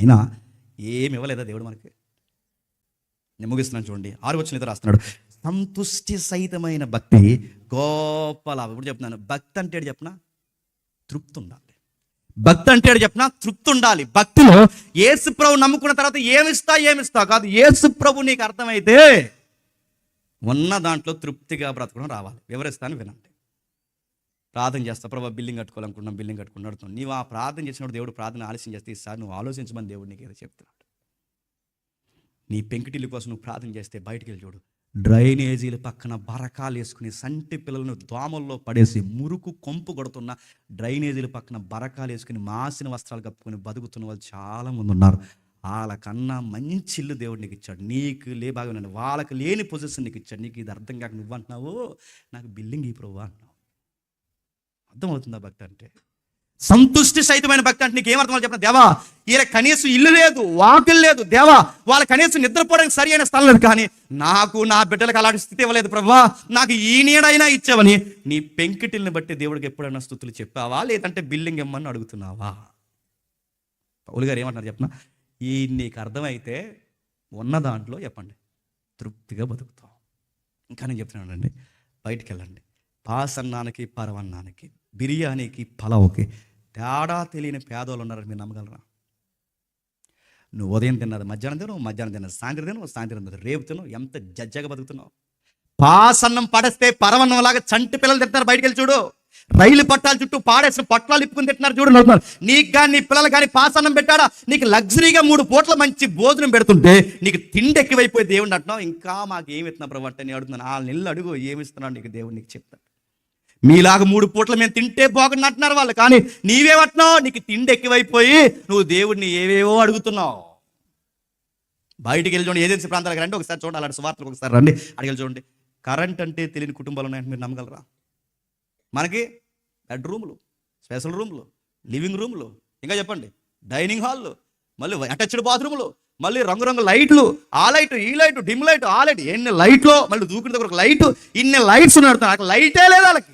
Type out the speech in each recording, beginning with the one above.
అయినా ఏమి ఇవ్వలేదా దేవుడు మనకి? నేను ముగిస్తున్నాను చూడండి, 6వ వచనంలో రాస్తున్నాడు, సంతుష్టి సహితమైన భక్తి గొప్ప లాభం. ఇప్పుడు చెప్తున్నాను, భక్తి అంటే చెప్పనా, తృప్తి ఉండాలి. భక్తి అంటే చెప్పనా, తృప్తి ఉండాలి. భక్తిలో యేసు ప్రభు నమ్ముకున్న తర్వాత ఏమిస్తా కాదు, యేసు ప్రభు నీకు అర్థమైతే ఉన్న దాంట్లో తృప్తిగా బ్రతకడం రావాలి. వివరిస్తాను వినండి. ప్రార్థన చేస్తా, ప్రభు బిల్డింగ్ కట్టుకోవాలనుకుంటున్నాం, బిల్డింగ్ కట్టుకున్నాడు. నీవు ఆ ప్రార్థన చేసినప్పుడు దేవుడు ప్రార్థన ఆలస్యం చేస్తే ఈసారి నువ్వు ఆలోచించమని దేవుడు నీకు ఏదో చెప్తున్నాడు. నీ పెంకుటిల్లు కోసం నువ్వు ప్రార్థన చేస్తే బయటికి వెళ్ళి చూడు, డ్రైనేజీల పక్కన బరకాలు వేసుకుని సంటి పిల్లలను దోమల్లో పడేసి మురుకు కొంపు కొడుతున్న డ్రైనేజీల పక్కన బరకాలు వేసుకుని మాసిన వస్త్రాలు కప్పుకొని బతుకుతున్న వాళ్ళు చాలామంది ఉన్నారు. వాళ్ళకన్నా మంచి ఇల్లు దేవుడు నీకు ఇచ్చాడు. నీకు బాగా వాళ్ళకి లేని పొజిషన్ నీకు ఇచ్చాడు. నీకు ఇది అర్థం కాక నువ్వు అంటున్నావు నాకు బిల్డింగ్ ఈ ప్రభు అంటున్నావు. అర్థమవుతుందా భక్తి అంటే? సంతుష్టి సహితమైన భక్తి అంటే నీకు ఏమర్థం చెప్పిన, దేవా ఈయన కనీసం ఇల్లు లేదు, వాకిల్ లేదు, దేవా వాళ్ళ కనీసం నిద్రపోవడానికి సరి అయిన స్థలం లేదు, కానీ నాకు నా బిడ్డలకు అలాంటి స్థితి ఇవ్వలేదు ప్రభా, నాకు ఈ నీడైనా ఇచ్చావని నీ పెంకిటిల్ని బట్టి దేవుడికి ఎప్పుడైనా స్తుతులు చెప్పావా, లేదంటే బిల్డింగ్ ఇమ్మని అడుగుతున్నావా? పౌలు గారు ఏమంటున్నారు చెప్పిన, ఈ నీకు అర్థమైతే ఉన్న దాంట్లో చెప్పండి తృప్తిగా బతుకుతాం. ఇంకా నేను చెప్తున్నాను అండి, బయటికి వెళ్ళండి, పాసన్నానికి పరవన్నానికి బిర్యానీకి పలావుకి తేడా తెలియని పేదోళ్ళు ఉన్నారని మీరు నమ్మగలరా? నువ్వు ఉదయం తిన్నది మధ్యాహ్నం తినవు, మధ్యాహ్నం తిన్నది సాయంత్రం తినవు, సాయంత్రం తిన్నది రేపు తినవు, ఎంత జజ్జగా బతుకుతున్నావు. పాసన్నం పడేస్తే పరవన్నం లాగా చంటి పిల్లలు తింటున్నారు. బయటికి వెళ్ళి చూడు, రైలు పట్టాల చుట్టూ పాడేసిన పట్లాలు ఇప్పుకుని తింటున్నారు చూడు, నవ్వుతున్నారు. నీకు కానీ నీ పిల్లలు కానీ పాసన్నం పెట్టాడా? నీకు లగ్జరీగా 3 పూట్ల మంచి భోజనం పెడుతుంటే నీకు తిండి ఎక్కువైపోయి దేవుడిని అంటున్నావు, ఇంకా మాకు ఏమి ఇస్తున్నావు ప్రభు అంటే నేను అడుగుతున్నాను. 4 నెలలు అడుగు, ఏమి ఇస్తున్నావు నీకు దేవుడు నీకు చెప్తాడు. మీలాగా 3 పూట్ల మేము తింటే బాగుండి అంటున్నారు వాళ్ళు, కానీ నీవేమంటున్నావు, నీకు తిండి ఎక్కువైపోయి నువ్వు దేవుడిని ఏవేవో అడుగుతున్నావు. బయటికి వెళ్ళి చూడండి, ఏజెన్సీ ప్రాంతాలకు రండి ఒకసారి చూడండి, అలాంటి సువార్తలకు ఒకసారి రండి, అడిగి చూడండి. కరెంట్ అంటే తెలియని కుటుంబాలు ఉన్నాయంటే మీరు నమ్మగలరా? మనకి బెడ్రూమ్లు, స్పెషల్ రూమ్లు, లివింగ్ రూమ్లు, ఇంకా చెప్పండి డైనింగ్ హాల్లు, మళ్ళీ అటాచ్డ్ బాత్రూమ్లు, మళ్ళీ రంగురంగు లైట్లు, ఆ లైట్ ఈ లైట్ డిమ్ లైట్ ఆ లైట్, ఎన్ని లైట్లో, మళ్ళీ దూకుడు దగ్గర ఒక లైట్, ఇన్ని లైట్స్ నడుతున్నాయి. లైటే లేదు వాళ్ళకి,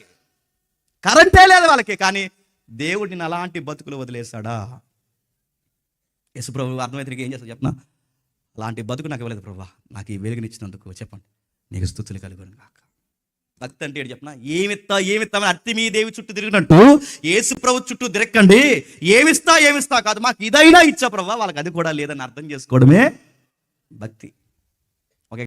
కరెంటే లేదు వాళ్ళకి, కానీ దేవుడిని అలాంటి బతుకులు వదిలేశాడా? యేసు ప్రభు అర్థమైతే నీకు ఏం చేస్తా చెప్పనా, అలాంటి బతుకు నాకు ఇవ్వలేదు ప్రభా, నాకు ఈ వెలుగునిచ్చినందుకు చెప్పండి నీకు స్తుతులు కలుగును గాక. భక్తి అంటే ఏంటి చెప్పనా, ఏమిస్తామని అర్తిమీ దేవి చుట్టూ తిరిగినట్టు యేసు ప్రభు చుట్టూ తిరగండి. ఏమిస్తా కాదు, మాకు ఇదైనా ఇచ్చా ప్రభా, వాళ్ళకి అది కూడా లేదని అర్థం చేసుకోవడమే భక్తి.